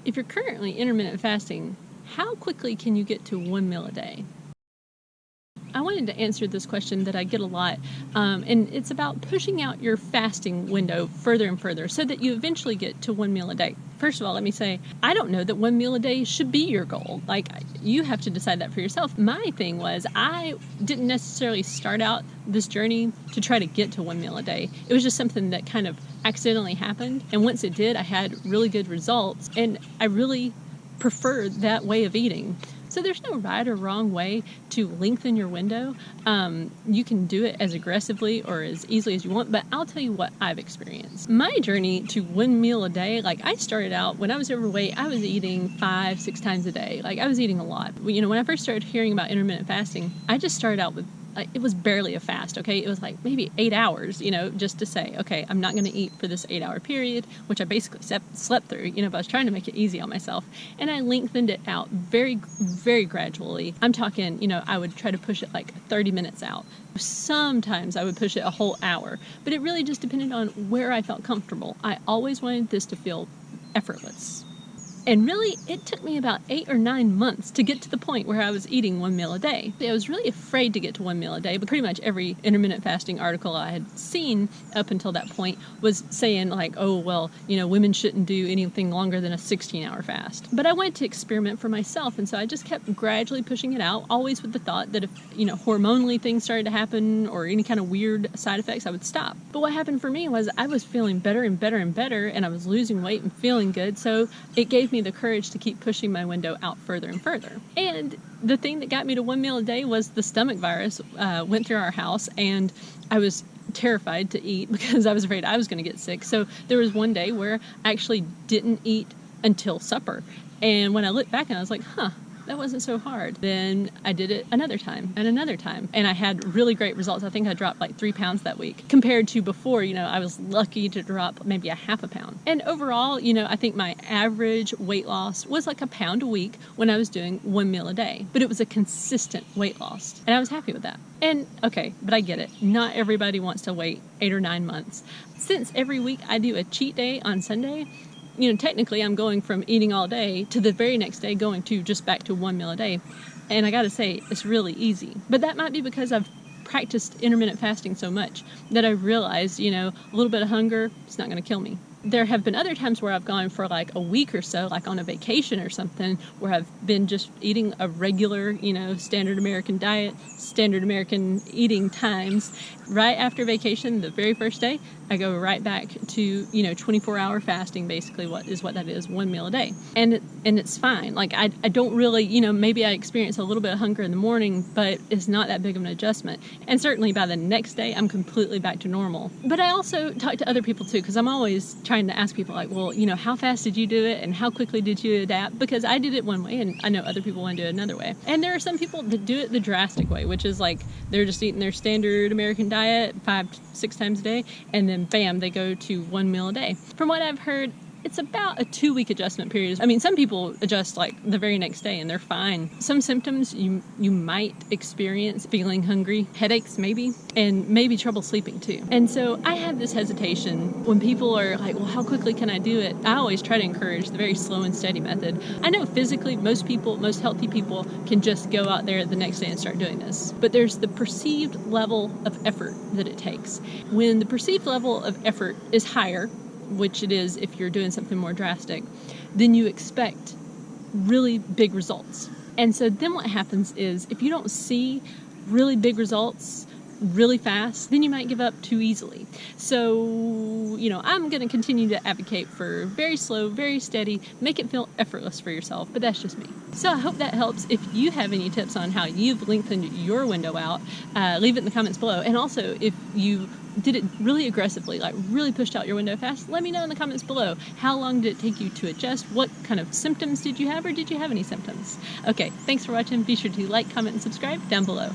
If you're currently intermittent fasting, how quickly can you get to one meal a day? I wanted to answer this question that I get a lot, and it's about pushing out your fasting window further and further so that you eventually get to one meal a day. First of all, let me say, I don't know that one meal a day should be your goal. Like, you have to decide that for yourself. My thing was, I didn't necessarily start out this journey to try to get to one meal a day. It was just something that kind of accidentally happened, and once it did, I had really good results, and I really prefer that way of eating. So there's no right or wrong way to lengthen your window. You can do it as aggressively or as easily as you want, but I'll tell you what I've experienced. My journey to one meal a day, like, I started out when I was overweight, I was eating 5-6 times a day. Like, I was eating a lot. You know, when I first started hearing about intermittent fasting, I just started out with, it was barely a fast, okay? It was like maybe 8 hours, you know, just to say, okay, I'm not going to eat for this 8-hour period, which I basically slept through, you know, but I was trying to make it easy on myself. And I lengthened it out very, very gradually. I'm talking, you know, I would try to push it like 30 minutes out. Sometimes I would push it a whole hour, but it really just depended on where I felt comfortable. I always wanted this to feel effortless. And really, it took me about 8 or 9 months to get to the point where I was eating one meal a day. I was really afraid to get to one meal a day, but pretty much every intermittent fasting article I had seen up until that point was saying, like, oh, well, you know, women shouldn't do anything longer than a 16-hour fast. But I wanted to experiment for myself, and so I just kept gradually pushing it out, always with the thought that if, you know, hormonally things started to happen or any kind of weird side effects, I would stop. But what happened for me was I was feeling better and better and better, and I was losing weight and feeling good, so it gave me the courage to keep pushing my window out further and further. And the thing that got me to one meal a day was the stomach virus went through our house, and I was terrified to eat because I was afraid I was going to get sick. So there was one day where I actually didn't eat until supper. And when I looked back, and I was like, that wasn't so hard. Then I did it another time and another time. And I had really great results. I think I dropped like 3 pounds that week. Compared to before, you know, I was lucky to drop maybe a half a pound. And overall, you know, I think my average weight loss was like a pound a week when I was doing one meal a day. But it was a consistent weight loss. And I was happy with that. And okay, but I get it. Not everybody wants to wait 8 or 9 months. Since every week I do a cheat day on Sunday, you know, technically I'm going from eating all day to the very next day going to just back to one meal a day. And I gotta say, it's really easy. But that might be because I've practiced intermittent fasting so much that I realized, you know, a little bit of hunger, it's not gonna kill me. There have been other times where I've gone for like a week or so, like on a vacation or something, where I've been just eating a regular, you know, standard American diet, standard American eating times. Right after vacation, the very first day, I go right back to, you know, 24-hour fasting, basically what that is, one meal a day. And it's fine. Like, I don't really, you know, maybe I experience a little bit of hunger in the morning, but it's not that big of an adjustment. And certainly by the next day, I'm completely back to normal. But I also talk to other people too, because I'm always trying to ask people, like, well, you know, how fast did you do it and how quickly did you adapt? Because I did it one way and I know other people want to do it another way. And there are some people that do it the drastic way, which is like they're just eating their standard American diet 5-6 times a day, and then bam, they go to one meal a day. From what I've heard, it's about a 2-week adjustment period. I mean, some people adjust like the very next day and they're fine. Some symptoms you might experience: feeling hungry, headaches maybe, and maybe trouble sleeping too. And so I have this hesitation when people are like, well, how quickly can I do it? I always try to encourage the very slow and steady method. I know physically most healthy people can just go out there the next day and start doing this. But there's the perceived level of effort that it takes. When the perceived level of effort is higher, which it is if you're doing something more drastic, then you expect really big results. And so then what happens is, if you don't see really big results really fast, then you might give up too easily. So, you know, I'm going to continue to advocate for very slow, very steady, make it feel effortless for yourself, but that's just me. So I hope that helps. If you have any tips on how you've lengthened your window out, leave it in the comments below. And also, if you did it really aggressively, like really pushed out your window fast, let me know in the comments below. How long did it take you to adjust? What kind of symptoms did you have, or did you have any symptoms? Okay, thanks for watching. Be sure to like, comment, and subscribe down below.